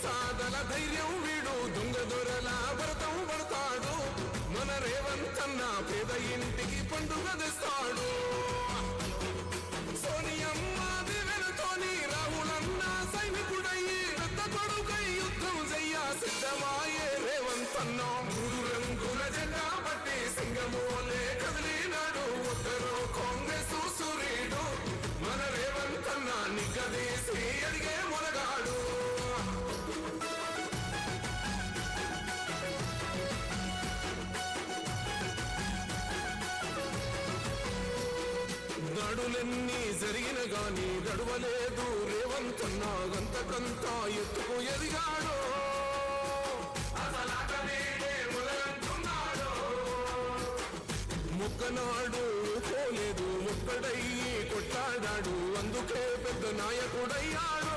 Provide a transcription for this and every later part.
ప్రసాదల ధైర్యం వీడు దొంగ దొరల భరతం పడతాడు మన రేవంతన్న పేద ఇంటికి పండుగ తెస్తాడు సోనియమ్మ దివెనతోని రాహులన్న సైనికుడయ్యి పెద్ద కొడుకై యుద్ధం చెయ్య సిద్ధమాయే రేవంతన్న మూడు రంగుల జెండా పట్టి సింగమోలే కదిలినాడు ఉత్తరో కాంగ్రెస్ సూర్యుడు మన రేవంతన్న నిగ్గదీసి అడిగే మొనగాడు దాడులన్నీ జరిగిన గాని దడవలేదు రేవంతన్న గంతకంతా ఎత్తుకు ఎదిగాడు ముక్కనాడు పోలేదు ముక్కడయ్యి కొట్లాడాడు అందుకే పెద్ద నాయకుడయ్యాడు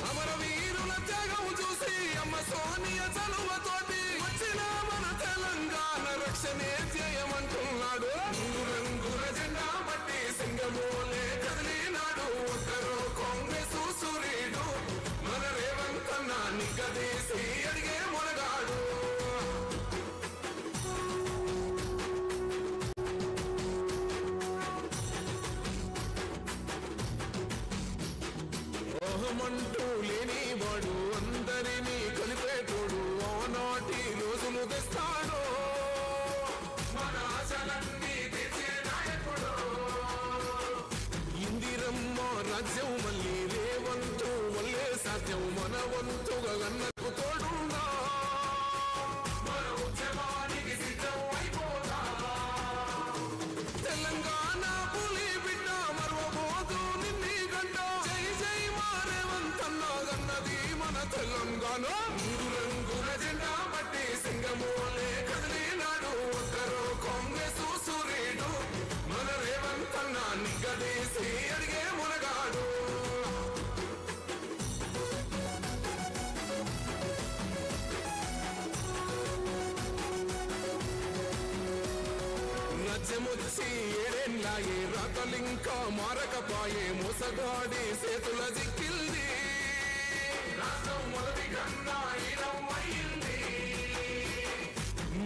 అమరవీరుల త్యాగం చూసి అమ్మ సోనియ చలువతోటి వచ్చిన మన తెలంగాణ రక్షణే చేయమంటున్నాడు మూడు రంగుల జెండా పట్టి సింగమోలే కదిలినాడు ఒక్కరో కాంగ్రెస్ సూర్యుడు మన రేవంతన్న నిగ్గదీసి అడిగే మొనగాడు ఓహమంటూ లేనివాడు అందరినీ కలిపేటోడు ఆనాటి రోజులు తెస్తాడు మన ఆశలన్నీ తెచ్చే నాయకుడు ఇందిరమ్మ రాజ్యం మళ్ళీ రేవంతు వల్లే సాధ్యం మన వంతుగా గన్నకు తోడుందా మన ఉద్యమానికి సిద్ధం అయిపోదా తెలంగాణ పులి బిడ్డ మరవబోదు నిన్ని గంట జై జై మా రేవంతన్న గన్నది మన తెలంగాణ మూడు రంగుల జెండా పట్టి సింగమోలే కదిలినాడు ఒక్కరో కాంగ్రెస్ సూర్యుడు మన రేవంతన్న నిగ్గదీసి అడిగే మొనగాడు రాజ్యమొచ్చి ఏడేళ్ళాయే రాతలింకా మారకపాయే మోసగాడి చేతుల జిక్కిల్ది రాష్ట్రం మొదటి కన్నా ఈరమ్మయింది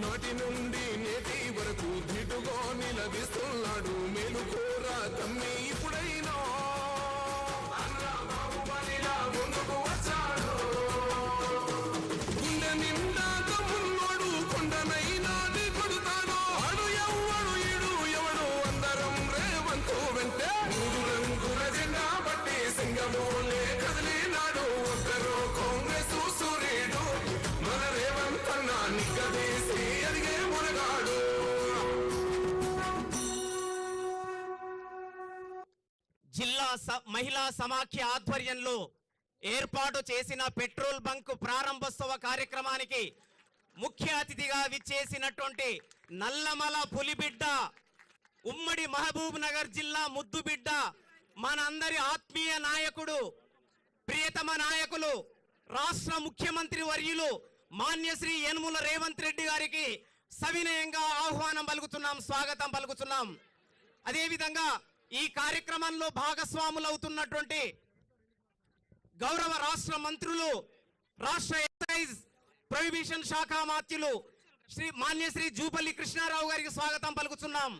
నాటి నుండి నేటి వరకు దిటుగా నిలదీస్తున్నాడు మేలుకోర తమ్మి ఇప్పుడైనా అన్న బాహుబలిలా ముందుకు వచ్చాడు గుండె నిండా తమ్మున్నోడు కొండనైనా కొడుతాడు అడు ఎవ్వడు ఇడు ఎవడు అందరం రేవంతు వెంటే మూడు రంగుల జెండా పట్టి సింగమోలే కదిలినాడు ఒక్కరో కాంగ్రెస్ సూర్యుడు మన రేవంతన్న నిగ్గదీసి అడిగే మొనగాడు జిల్లా మహిళా సమాఖ్య ఆధ్వర్యంలో ఏర్పాటు చేసిన పెట్రోల్ బంక్ ప్రారంభోత్సవ కార్యక్రమానికి ముఖ్య అతిథిగా విచ్చేసినటువంటి నల్లమల పులిబిడ్డ ఉమ్మడి మహబూబ్ నగర్ జిల్లా ముద్దుబిడ్డ మనందరి ఆత్మీయ నాయకుడు ప్రియతమ నాయకులు రాష్ట్ర ముఖ్యమంత్రి వర్యులు మాన్యశ్రీ యనుమల రేవంత్ రెడ్డి గారికి సవినయంగా ఆహ్వానం పలుకుతున్నాం స్వాగతం పలుకుతున్నాం అదేవిధంగా ఈ కార్యక్రమంలో భాగస్వాములవుతున్నటువంటి గౌరవ రాష్ట్ర మంత్రులు రాష్ట్ర ఎక్సైజ్ ప్రొహిబిషన్ శాఖ మాత్యులు మాన్యశ్రీ జూపల్లి కృష్ణారావు గారికి స్వాగతం పలుకుతున్నాం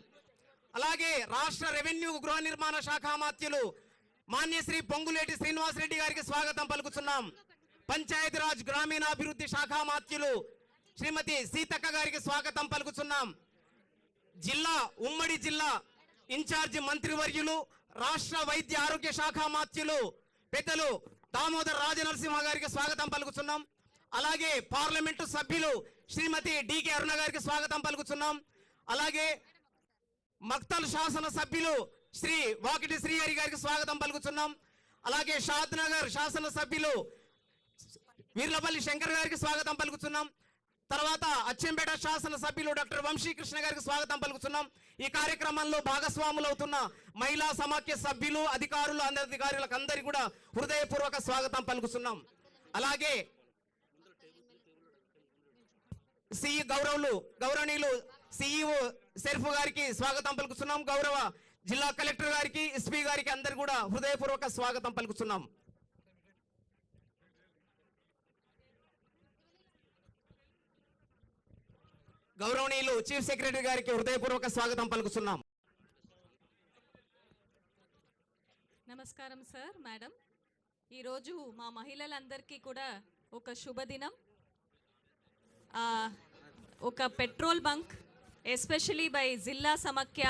అలాగే రాష్ట్ర రెవెన్యూ గృహ నిర్మాణ శాఖ మాత్యులు మాన్యశ్రీ పొంగులేటి శ్రీనివాసరెడ్డి గారికి స్వాగతం పలుకుతున్నాం పంచాయతీరాజ్ గ్రామీణాభివృద్ధి శాఖ మాత్యులు శ్రీమతి సీతక్క గారికి స్వాగతం పలుకుతున్నాం ఉమ్మడి జిల్లా ఇన్ఛార్జి మంత్రివర్యులు రాష్ట్ర వైద్య ఆరోగ్య శాఖ మాత్యులు పెద్దలు దామోదర్ రాజనరసింహ గారికి స్వాగతం పలుకుతున్నాం అలాగే పార్లమెంటు సభ్యులు శ్రీమతి డికే అరుణ గారికి స్వాగతం పలుకుతున్నాం అలాగే మక్తల్ శాసన సభ్యులు శ్రీ వాకిటి శ్రీహరి గారికి స్వాగతం పలుకుతున్నాం అలాగే షాద్ నగర్ శాసన సభ్యులు వీర్లపల్లి శంకర్ గారికి స్వాగతం పలుకుతున్నాం తర్వాత అచ్చంపేట శాసన సభ్యులు డాక్టర్ వంశీకృష్ణ గారికి స్వాగతం పలుకుతున్నాం ఈ కార్యక్రమంలో భాగస్వాములవుతున్న మహిళా సమాఖ్య సభ్యులు అధికారులు అనధికారులకు అందరికీ కూడా హృదయపూర్వక స్వాగతం పలుకుతున్నాం అలాగే గౌరవనీయులు సిఇఓ షరీఫ్ గారికి స్వాగతం పలుకుతున్నాం గౌరవ జిల్లా కలెక్టర్ గారికి, ఎస్పీ గారికి అందరు కూడా హృదయపూర్వక స్వాగతం పలుకుతున్నాం. గౌరవనీయులు చీఫ్ సెక్రటరీ గారికి హృదయపూర్వక స్వాగతం పలుకుతున్నాం. నమస్కారం సార్, మేడం. ఈరోజు మా మహిళలందరికీ కూడా ఒక శుభదినం. ఒక పెట్రోల్ బంక్ ఎస్పెషలీ బై జిల్లా సమాఖ్య